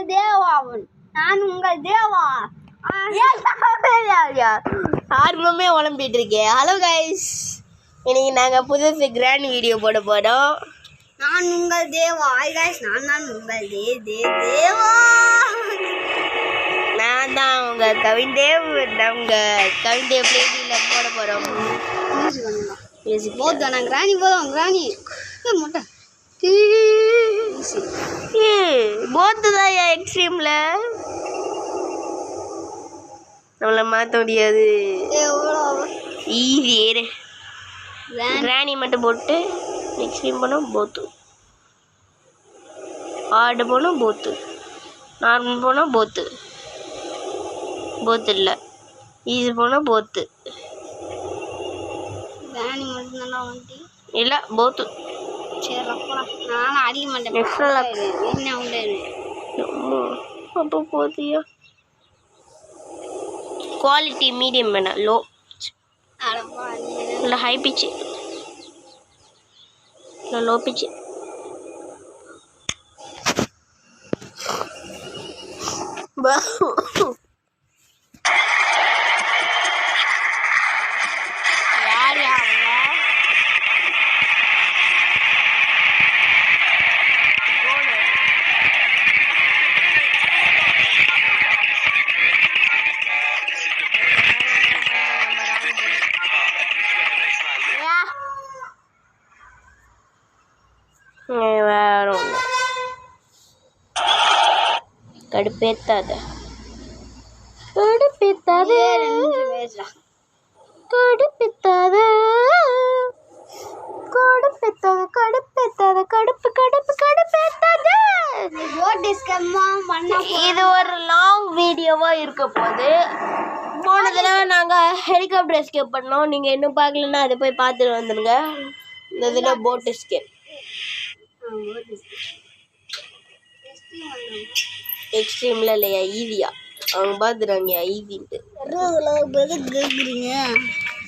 உங்கள் தேவாவன். நான் உங்கள் தேவா. ஆர்வமே உழம்பிட்டு இருக்கேன். ஹலோ கைஸ், இன்னைக்கு நாங்கள் புதுசு கிராண்ட் வீடியோ போட போகிறோம். நான் உங்கள் தேவா. ஹாய் கைஸ், நான் உங்கள் தேவா. நான் தான் உங்கள் கவின்தேவ். நாங்கள் கவின்தேவ் பிளேலியில் போட போகிறோம். போதும் நான் கிராணி போதும் கிராணி முட்டை போத்து தான் எக்ஸ்ட்ரீமில் நம்மளை மாற்ற முடியாது. ஈஸி ஏறு. கிராணி மட்டும் போட்டு எக்ஸ்ட்ரீம் போனோம் போத்து, ஆடு போனோம் போத்து, நார்மல் போனால் போத்து, போத்து இல்லை ஈஸி போனால் போத்து, கிராணி மட்டும் நல்லா வந்துட்டு இல்லை போத்து. சரி அப்பா நானும் அடிக்க மாட்டேன். என்ன உண்டு அப்போ போத்தியா குவாலிட்டி மீடியம் வேணாம், லோ இல்லை ஹை பிச்சு இல்லை லோ பிச்சு. யார் அவங்க வேற ஒன்று கடுப்பேத்தாத கடுப்பேத்தாத கடுப்பேத்தாத கடுப்பேத்தாத கடுப்பேத்தாத கடுப்பு கடுப்பு கடுப்பேத்தாத. இது ஒரு லாங் வீடியோவாக இருக்க போகுது. போன தடவை நாங்கள் ஹெலிகாப்டர் எஸ்கேப் பண்ணோம். நீங்கள் இன்னும் பார்க்கலன்னா அதை போய் பார்த்துட்டு வந்துடுங்க. இந்த இதில் போட் எஸ்கேப் எக்ஸ்ட்ரீமில் இல்லையா ஈஸியா அவங்க பார்த்துறாங்க ஈஸின்ட்டு. கேட்குறீங்க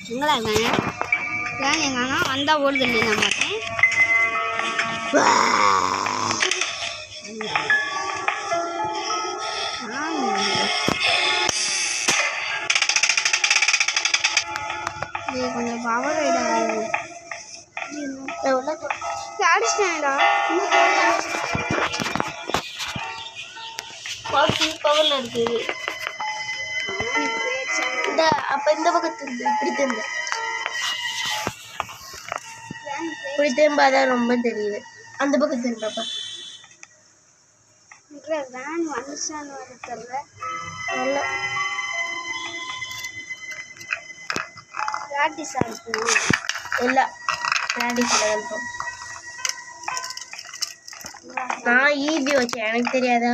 எங்களா எங்கன்னா வந்தால் ஓடுது இல்லை நான் பார்த்தேன். கொஞ்சம் பவர் ஆகிடாது அடிச்சிட்டேன்டா. பவரில் இருக்குது. இந்த அப்போ இந்த பக்கம் திரும்ப இப்படி திரும்ப இப்படி திரும்பாதான் ரொம்ப தெரியுது. அந்த பக்கம் திரும்பப்பா வேன் வந்துச்சான்னு தெரியல. ப்ராக்டிஸ் ஆகிருக்கும் இல்லை ப்ராக்டிஸ் இருக்கும். நான் ஈஸி வச்சேன் எனக்கு தெரியாதா.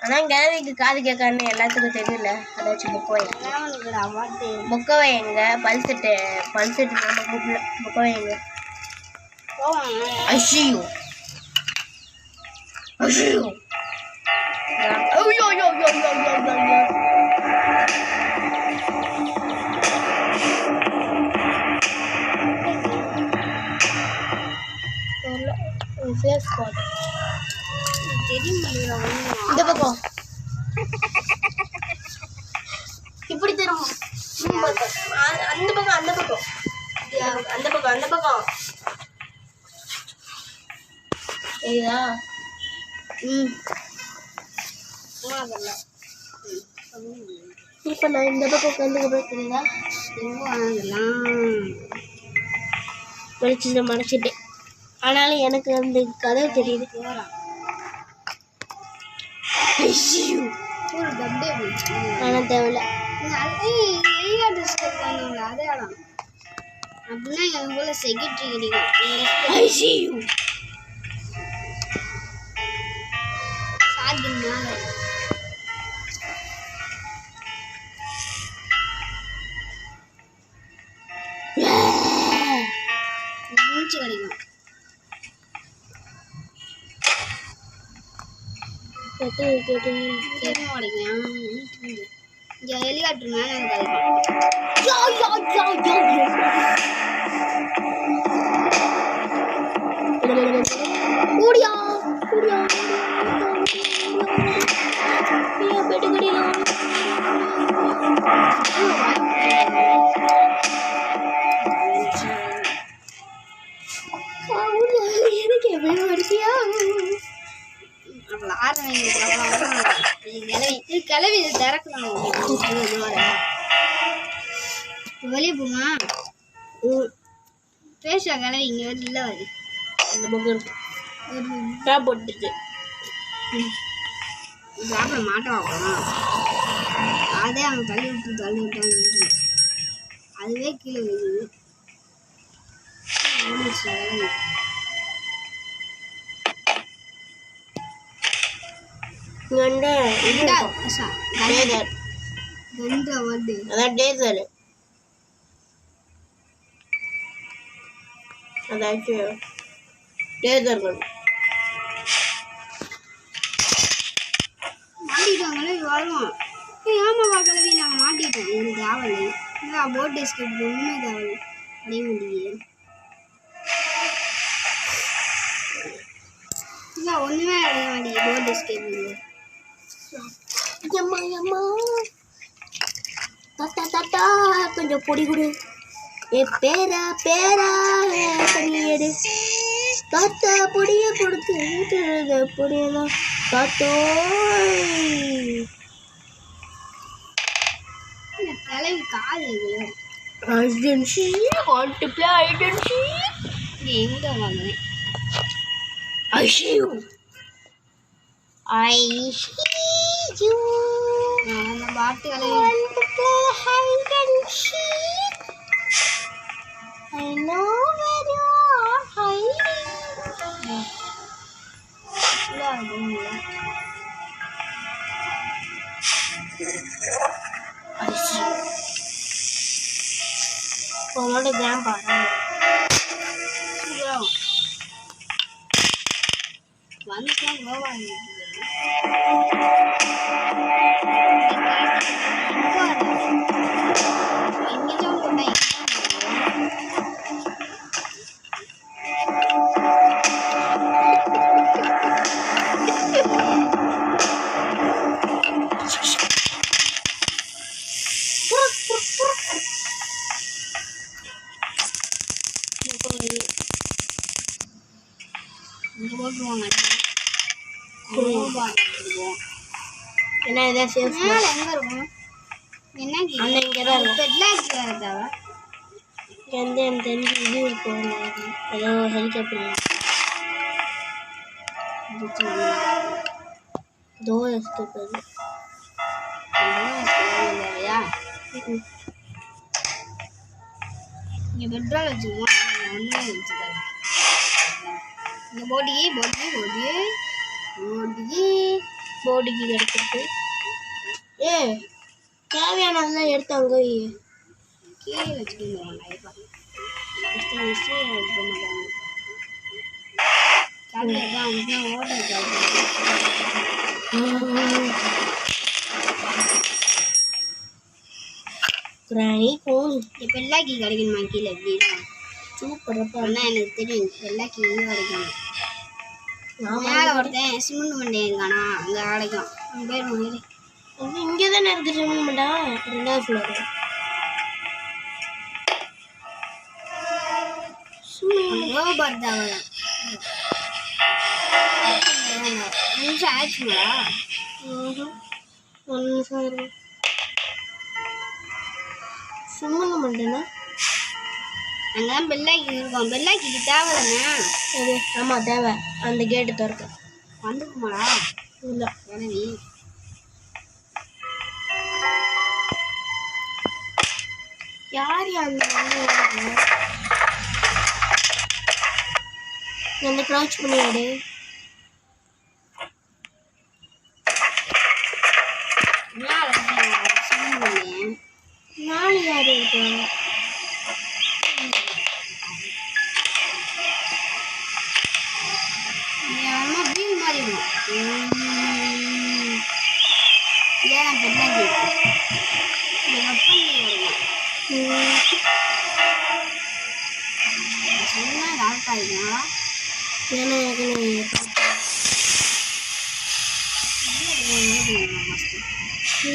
ஆனால் கேள்விக்கு காது கேட்கான்னு எல்லாத்துக்கும் தெரியல. அதாச்சும் புக்கவை எங்க பல்செட்டு நம்ம கூப்பிடல. புக்கவை எங்க ஐயோ ஐயோ ஐயோ ஐயோ ஐயோ இந்த பக்கம் இப்படி திரும்ப அந்த பக்கம் அந்த பக்கம் அந்த பக்கம் அந்த பக்கம் சரிதா. இப்போ நான் இந்த பக்கம் உட்காந்து தெரியுதா வெளிச்சத்தை மறைச்சிட்டேன். ஆனாலும் எனக்கு அந்த கதை தெரியுது. ஆனால் தேவையில்ல அப்படின்னா எங்க ஊர்ல செக்யூரிட்டி கிடைக்கும். மூச்சு கிடைக்கும். இங்கே ஹெலிகாப்டர் மேலே கிடைக்கும். கிளவி இது திறக்கலாம் வெளியே போமா பேச கிளவி இங்கே வந்து இல்லை வருது அந்த பக்கம் போட்டுச்சு சாப்பிட மாட்டோம் அதே அவன் தள்ளி விட்டாங்க அதுவே கீழே விழுது மாட்டிட்டாங்களே வருவோம் ஏமாவா கலவி நாங்கள் மாட்டிட்டோம் எனக்கு தேவலை போட் எஸ்கேப் ஒன்றுமே தேவலை அடைய முடியல இல்லை ஒன்றுமே அடைய மாட்டேங்குது போட் எஸ்கேப் தாத்தா கொஞ்சம் பொடி கொடு ஏ பேரா பேரா எடு தாத்தா பொடியை கொடுத்து பொடியெல்லாம் தாத்தோ தலைவி காது ஐடென்சி மல்டிப்ளை ஐடென்சி எங்கே வாங்குவேன் ஐஷியூ நம்ம பாட்டு I know where you are hiding. உங்களோட கிராம்பா வந்துச்சுன்னா கோவா என்ன இதான் சேஃப் எங்க இருக்கும் என்ன அந்த இங்கே தான் இருக்கும் பெட்லாக் வேறதாவ எந்த எனக்கு தெரிஞ்சு இது இருக்கும் ஏதோ ஹெலிகாப்டர் தோ எஸ்கேப் அது இல்லையா இங்கே பெட்ரோல் வச்சுக்குவோம் ஒன்றுமே வச்சுக்காது இந்த போடிக்கு எடுத்துட்டு ஏ தேவையானதெல்லாம் எடுத்து அங்கே கீழே வச்சுக்கோங்க ஃபஸ்ட்டு எடுக்க மாட்டாங்க கேப்டர் தான் ஓட்ட கிராணி கோன் இப்போ எல்லாக்கி கிடைக்கணுமா கீழே எப்படி சூப்பரப்பா ஆனால் எனக்கு தெரியும் எல்லாக்கி எங்கே கிடைக்கும் மேலே ஒருத்தன் சிமெண்ட் மண்டே இருக்கானா அங்கே கிடைக்கும் அங்கே பேர் முன்னாடி இங்கே தானே இருக்குது சிமெண்ட் மண்டா 2வது ஃப்ளோர் ரோபர் தான் நிமிஷம் ஆச்சுங்களா 1 நிமிஷம் இருக்கும் சிமெண்ட் மண்டேனா அங்கே தான் பெல்லாக்கி இருக்கோம் பெல்லாக்கிக்கு தேவை தானே அது ஆமாம் தேவை அந்த கேட்டு திறக்க வந்துக்குமாடா இல்லை எனவே யார் அந்த க்ரௌச் பண்ணியாடு நாலு யார் இருக்கா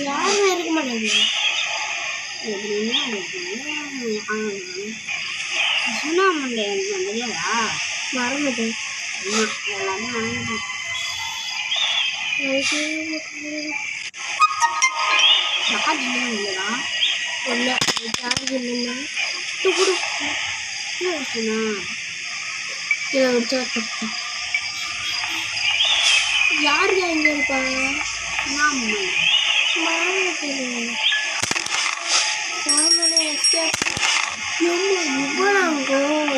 யாரும் இருக்க மாட்டேங்குது சுனாமண்டே தெரியாதா மறந்துட்டு எல்லாமே சார்ஜ் இல்லைங்களா ஒன்று சார்ஜ் இல்லைன்னா கொடு கீழே வச்சா யார் எங்கே இருப்பாங்க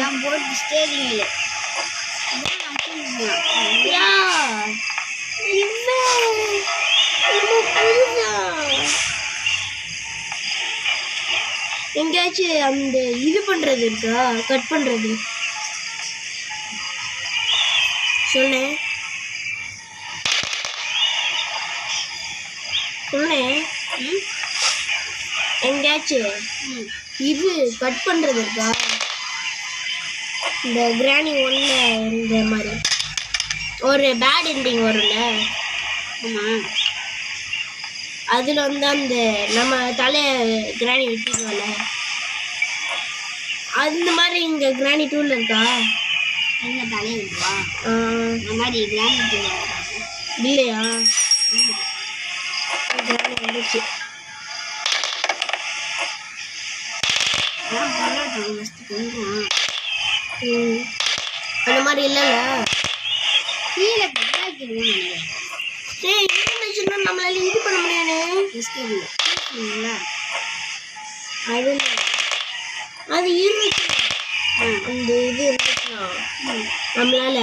என் போட்டு ஸ்டேரிங்ல எங்கேயாச்சும் அந்த இது பண்றது இருக்கா கட் பண்றது சொன்னேன் எங்கேயாச்சும் இது கட் பண்றது இருக்கா இந்த கிராணி ஒன்று இந்த மாதிரி ஒரு பேட் எண்டிங் வரும்ல ஆமாம் அதில் வந்து அந்த நம்ம தலையை கிராணி விட்டுருவோம்ல அந்த மாதிரி இங்கே கிராணி டூல் இருக்கா எங்க தலையை விட்டுவா இந்த மாதிரி கிராணி டூல் இல்லையா கிராணி வந்துச்சு அந்த மாதிரி இல்லைல்ல கீழே பெல்லாக்கிடுவோம் இருந்துச்சுன்னா நம்மளால இது பண்ண முடியாது அது அது இருந்துச்சு அந்த இது இருந்துச்சுன்னா நம்மளால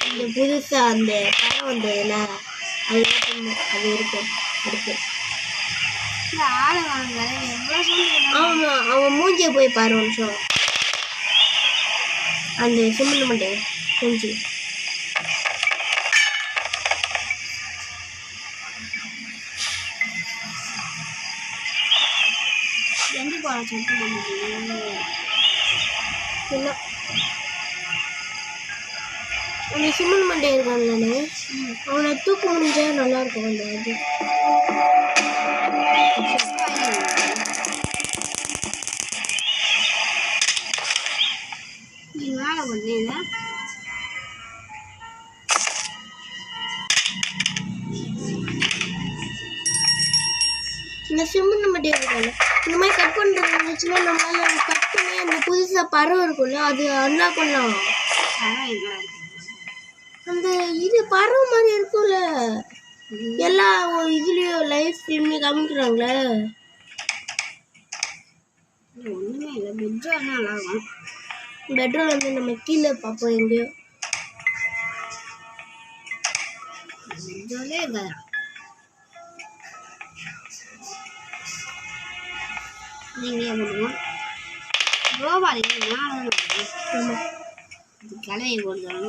இந்த புதுசா அந்த படம் வந்ததுல அது அது இருக்கும் இருக்கு ஆமா அவன் மூஞ்சியை போய் பாரு ஒரு நிமிஷம் அந்த சிமெண்ட் மண்டே மூஞ்சி எந்த போன சொல்லிட்டு இல்லை அந்த சிமெண்ட் மண்டே இருக்கான்லண்ணே அவனை தூக்க முடிஞ்சா நல்லா இருக்கும் அந்த இது நீ மேலே பண்ணீங்க இந்த சிமெண்ட் மண்டே இருக்காங்க இந்த மாதிரி கட் பண்ணுறது இருந்துச்சுன்னா நம்மளால கட் பண்ணி அந்த புதுசாக பறவை இருக்கும்ல அது அன்லாக் பண்ணலாம் அந்த இது பறவை மாதிரி இருக்கும்ல எல்லா இதுலேயும் லைவ் ஸ்ட்ரீம்லேயும் காமிக்கிறாங்களே ஒன்றுமே இல்லை பெட்ரோல் நல்லா இருக்கும் பெட்ரோல் வந்து நம்ம கீழே பார்ப்போம் எங்கேயோ பெட்ரோலே இருக்காது நீங்கள் போடுவோம் ரோபாலி ஆமாம் இது கிளவி போடுறாங்க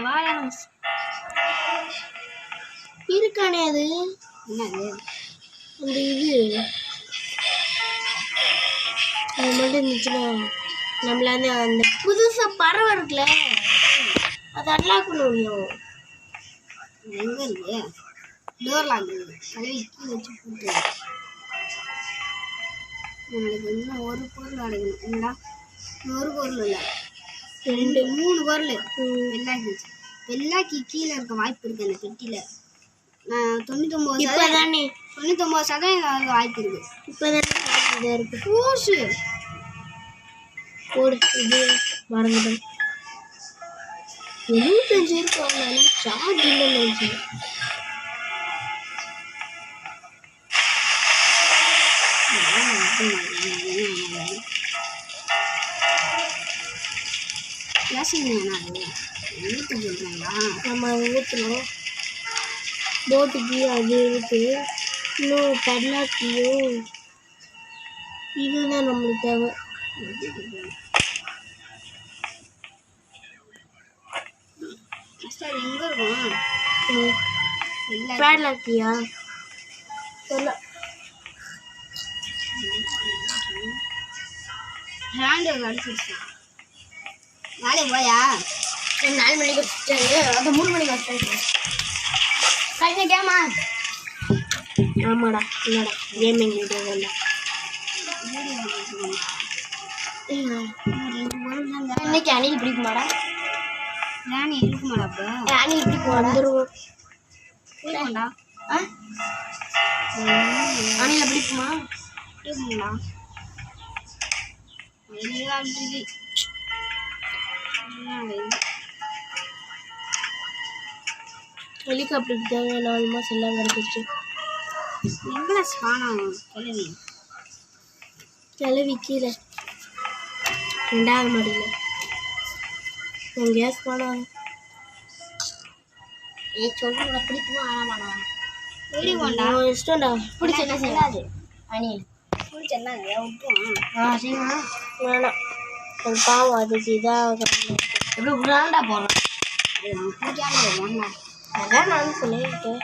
வாழ இருக்கானே அது என்னது அந்த இது அது மட்டும் இருந்துச்சுன்னா நம்மளால அந்த புதுசாக பறவை இருக்குல்ல அது அன்லாக் பண்ண முடியும் எங்கே இருக்கு டோர் லாக் கிளவி கீழே வச்சு போட்டு நம்மளுக்கு இன்னும் ஒரு பொருள் அடைக்கணும் என்னடா ஒரு பொருள் இல்லை 2 3 பொருள் வெள்ளாக்கி வெள்ளாக்கி கீழே இருக்க வாய்ப்பு இருக்கு அந்த பெட்டியில் 99% வாய்ப்பு இருக்கு இப்போதானே இருக்கு பூசு போடு இது மறந்துடும் 75 இருக்கும் சார்ஜ் இல்லைன்னு நினைச்சேன் நம்ம அதை ஊற்றணும் போட்டுக்கு அது இருக்கு இன்னும் பெட்லாக்கையும் இதுதான் நம்மளுக்கு தேவை எங்கே இருக்கும் பெட்லாக்கியா சொல்ல ஹேண்டில் அடிச்சிருச்சு நாளைக்கு போயா 4 மணிக்கு வச்சுட்டாங்க அது 3 மணிக்கு வச்சுட்டாங்க கழிஞ்ச கேமா ஆமாடா என்னடா கேமிங் வீடியோ வேண்டாம் இன்னைக்கு அணில் பிடிக்குமாடா ராணி இருக்குமாடா அப்போ அணில் பிடிக்கும் வந்துடுவோம் போய்க்கோண்டா அணில பிடிக்குமா? பிடிக்குங்களா? ஹெலிகாப்டருக்கு தேவை 4 மாதம் எல்லாம் கிடச்சிருச்சு. எங்கே ஸ்பானம் கிளவி கீழே 2வது மாடியில் எங்கேயா ஸ்பானம். சொல்லுங்க பிடிக்குமா ஆனாமாண்ணா பிடிக்கும்டா இஷ்டம்டா. பிடிச்ச என்ன செய்யாது அணி பிடிச்ச என்ன விட்டுருவான் சரிங்களா வேணாம் அது பாவம் அதுக்கு இதாக எப்படி விடாண்டா போகிறோம் பிடிக்காம வேண்டாம் அதான் நான் சொல்லிட்டேன்.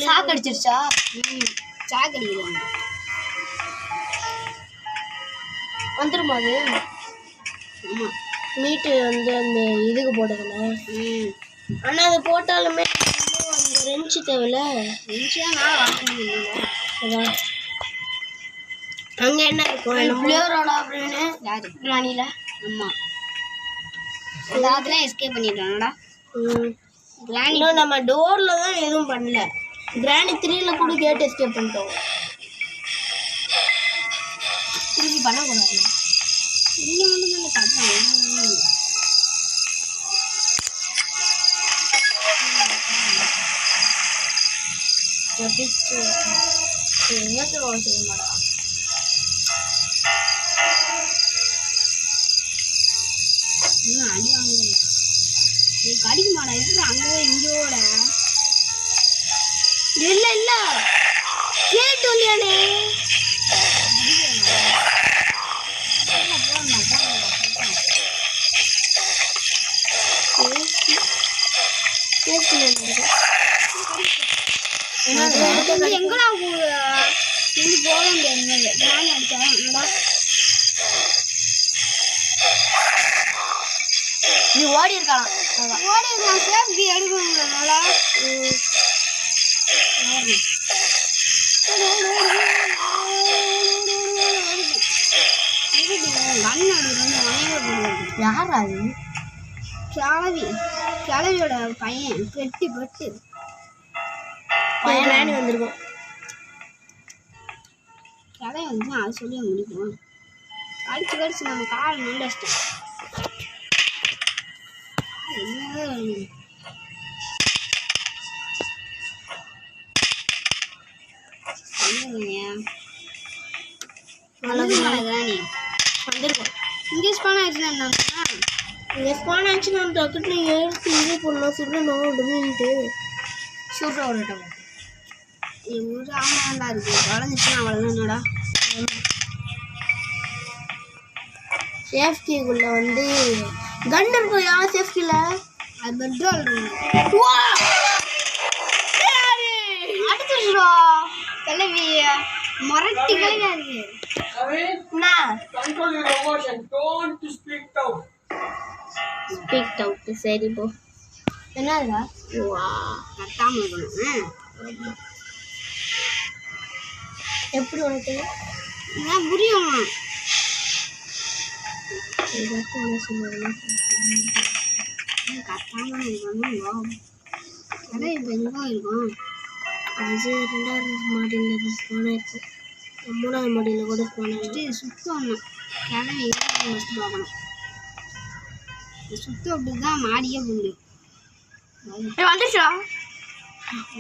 சாக்கு அடிச்சிருச்சா? சாக்கு அடிக்கிறாங்க வந்துருமா அது? ஆமாம் மீட்டு வந்து அந்த இதுக்கு போட்டதுண்ணே. ஆனால் அது போட்டாலுமே அந்த ரெஞ்சு தேவையில்ல. அதான் அங்கே என்ன இருக்கும் ஃப்ளேவரோட அப்படின்னு யாரு ராணியில்? ஆமாம் எல்லாத்துலேயும் எஸ்கேப் பண்ணிட்டாங்கடா. இன்னும் நம்ம டோரில் தான் எதுவும் பண்ணல. கிராணி 3ல கூட கேட் எஸ்கேப் பண்ணிட்டோம். திருப்பி பண்ணக்கூடாது. இங்கே வந்து நம்ம பார்க்கலாம் செய்ய மாட்டா. அடி வாங்கல நீ கடிக்க மாடா எப்படி அங்கே இங்கோட இல்லை இல்லை கேட்டு இல்லையானே. எங்கடா இருந்து போக முடியாது நான் அடிச்சேன் என்னடா நீ ஓடி இருக்கலாம். ஓடி இருக்கலாம் சேஃப்டி எடுக்கணும்னால யார் அது? கிளவியோட பையன் பெட்டி பெட்டு பையனானி வந்திருக்கும். கிளவி வந்து அது சொல்லி முடிக்கும். கடிச்சு கடிச்சு நம்ம கால் நண்டச்சிட்டோம். வந்துருக்கோம். இங்கே ஸ்பான் ஆயிடுச்சுன்னா இங்கே ஸ்பான் ஆச்சு. நான் டக்குன்னு எடுத்து இது பண்ணலாம் சுடணும் அப்படின்ட்டு சூப்பராக ஒரு எங்கள் ஊர் ஆமாண்டா இருக்குது. வளர்ந்துச்சுன்னா அவ்வளோதான்டா. சேஃப்டிக்குள்ளே வந்து கன் இருக்கும். யார் சேஃப்டியில் அது பெட்ரோல் அடிச்சிருச்சுடா. கிளவி மொரட்டி கிளவியா இருக்கு. Speak out. சரி போ. என்னதுடா வா கட்டாமல் இருக்கணும். எப்படி உனக்கு ஏன் புரியும்? என்ன சொல்லுவாங்க? கட்டாமல் இருக்கணும். கடை இப்போ எங்கே இருக்கும்? அது 2வது மாடியில் ஸ்பான் ஆயிடுச்சு. 3வது மாடியில் கூட ஸ்பான் ஆயிடுச்சு. சுத்தம் கிளவி ஃபஸ்ட்டு பார்க்கணும். சுத்தம் அப்படி தான் மாடியே முடியும். வந்துச்சா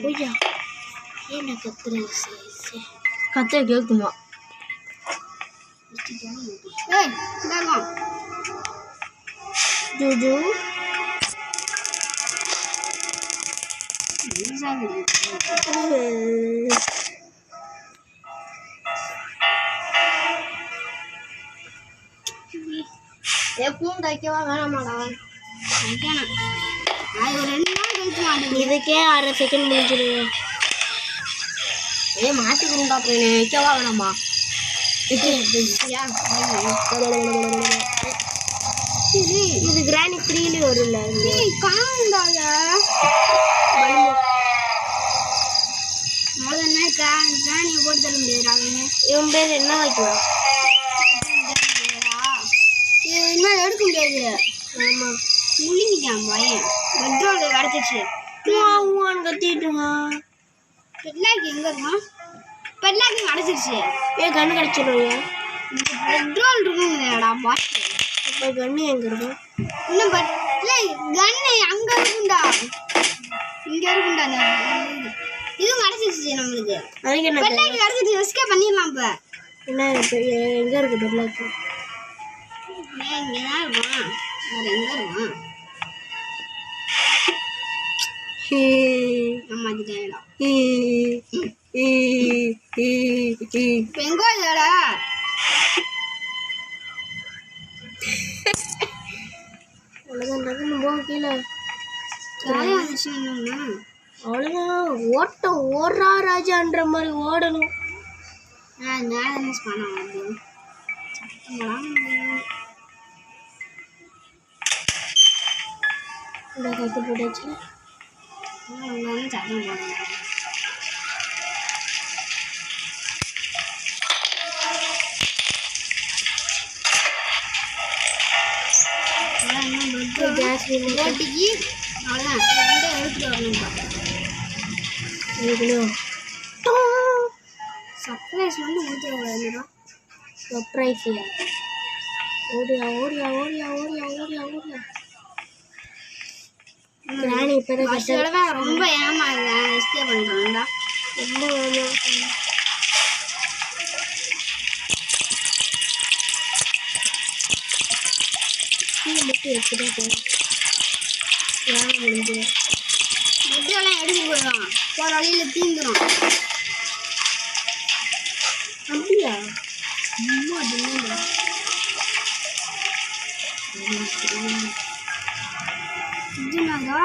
போய்யா? என்ன கத்துற? கத்த கேட்குமா? ஏய் இந்தாங்க ஜூஜு எப்பவும் தைக்கவா வேணாமாடா? தைக்கணும். அது ஒரு 2 நாள் கழிச்சு மாட்டேங்குது. இதுக்கே 1/2 செகண்ட் முடிஞ்சிடுவேன். மாற்றி கொடுண்டா போய் வைக்கவா வேணாமா? இது கிராணி 3ல வரும்ல. காண்டால கிராணியை போட்டு தர முடியாது. இவன் பேர் என்ன வைக்கலாம்? இனிமேல் எடுக்க முடியாது. ஆமா முள்ளிக்கிட்டான் பையன். பெட்ரோல் கிடச்சிச்சு. கத்திட்டுமா பெட்லாக் எங்க இருக்கும்? பெட்லாக் கிடச்சிருச்சு. கண்ணு கிடச்சிருவியா? பெட்ரோல் இருக்குங்கடா பாட்டு. இப்போ கண்ணு எங்க இருக்கும்? இன்னும் கண்ணு அங்க இருக்குண்டா. இங்க இருக்குண்டா. இதுவும் கிடச்சிருச்சு நம்மளுக்கு. அதுக்கு என்ன பெட்லாக் கிடச்சிருச்சு. எஸ்கேப் பண்ணிடலாம். இப்போ என்ன எங்க இருக்கு பெட்லாக்? இங்கதான் இருக்கும். வேற எங்க இருக்கும்? மாத்திட்டேன். இப்போ எங்கோ இதோட அவ்வளோதான் போக கீழே அவ்வளோதான். ஓட்டம் ஓடுறா ராஜான்ற மாதிரி ஓடணும். இந்த கட்டு போட்டாச்சு. சட்டம் போடணும். கேஸ் ஓட்டிக்கு அவ்வளோதான். எடுத்துட்டு வரணும். சர்ப்ரைஸ் வந்து ஊற்றிடக்கூடாதுடா. சர்ப்ரைஸ் ஓடியா ஓடியா ஓடியா ஓடியா ஓடியா ஓடியா. கிராணி இப்போதான் ரொம்ப ஏமாறுறேன். எஸ்கேப் பண்ணுறேன்டா. ரொம்ப ஏமாறுறேன். மட்டும் எடுத்துதான் போகிறேன். ஏன் முடிஞ்சு பெட்ரோலாம் எடுத்து போயிடும். போகிற வழியில் தீந்துடும். அப்படியா? ரொம்ப தின்னு இதுனாக்கா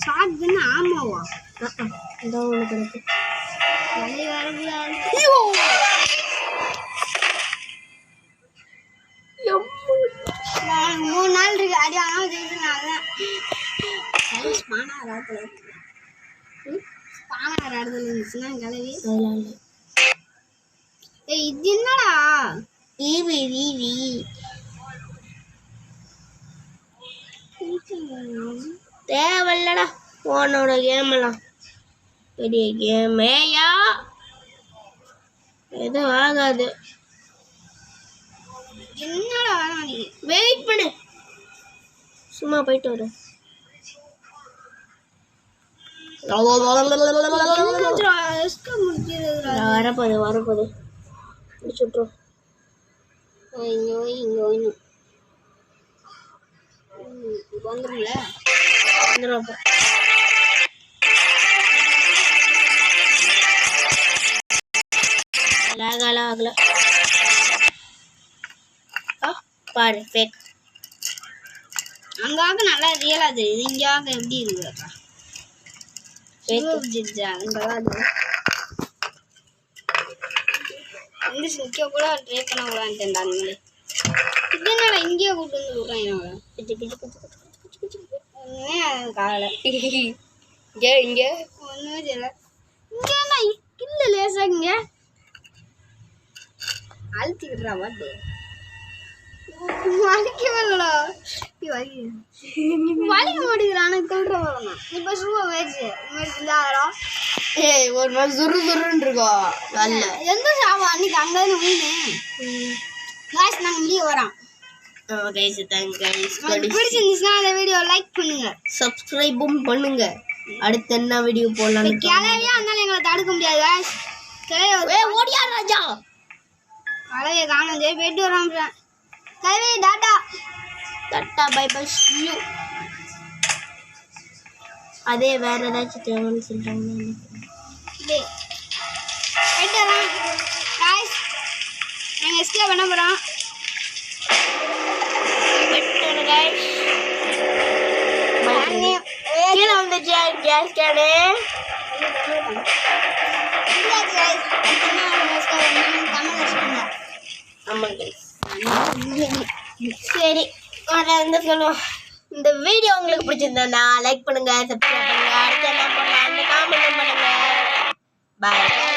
ஷார்ட்கன்னு ஆமாவா? இந்த ஒன்று கிடக்கு. வேலையை வரக்கூடாது. 3 நாள் இருக்கு. அடி ஆனால் ஜெயிச்சுனாங்க. ஸ்பானாகிற இடத்துல இருக்கு. ஸ்பானாகிற இடத்துல இருந்துச்சுன்னா கிளவி அதெல்லாம் இல்லை. இது என்னடா? ஈவி தேவையில்லடா போனோட கேமெல்லாம். பெரிய கேமேயா எதுவும் ஆகாது. என்னடா நீ வெயிட் பண்ணு. சும்மா போயிட்டு வரும். வரப்போது முடிச்சுட்றோம். இங்கே வந்துடும்ல. வந்துடும். ஆகல பாரு ஃபேக். அங்காக நல்லா ரியலாது. இது இங்காக எப்படி இருக்குக்கா? இங்கிலீஷ் நிற்க கூட ட்ரை பண்ண கூடாதுன்னு அந்த இது என்னடா இங்கேயே கூப்பிட்டு வந்து விட்றேன். காலை இங்கே ஒன்றுமே தெரியல. இங்கே இல்லை லேசாக இங்கே அழுத்திக்கிட்டுறா பாட்டு. வலிக்கவேடா. வலிக்க மாட்டேங்கிறான். சொல்ற வரணும். இப்போ சும்மா வேச்சு இல்லாதடா. ஒரு நாள் சுருன்னு இருக்கோம். நல்ல எந்த சாவா அன்னைக்கு அங்கேருந்து வீணு காசு நாங்கள் வெளியே வரோம். பிடிச்சிருந்துச்சுன்னா அந்த வீடியோ லைக் பண்ணுங்க, சப்ஸ்கிரைபும் பண்ணுங்க. அடுத்து என்ன வீடியோ போடலாம்? கிளவியா இருந்தாலும் எங்களை தடுக்க முடியாது. ஓடியா ராஜா. கிளவியை காணும் சரி போயிட்டு வரோம். கிளவி tata tata bye bye you. அதே வேற ஏதாச்சும் தேவைன்னு சொல்றாங்க. போயிட்டு வரோம் காய்ஸ். நாங்கள் எஸ்கேப் பண்ண போகிறோம். கீழே வந்துச்சு கேஸ் கேனு. சரி சொல்லுவோம். இந்த வீடியோ உங்களுக்கு பிடிச்சிருந்தா லைக் பண்ணுங்க, சப்ஸ்கிரைப் பண்ணுங்க. அடுத்து என்ன பண்ணலாம்? கமெண்ட் பண்ணுங்க. பாய்.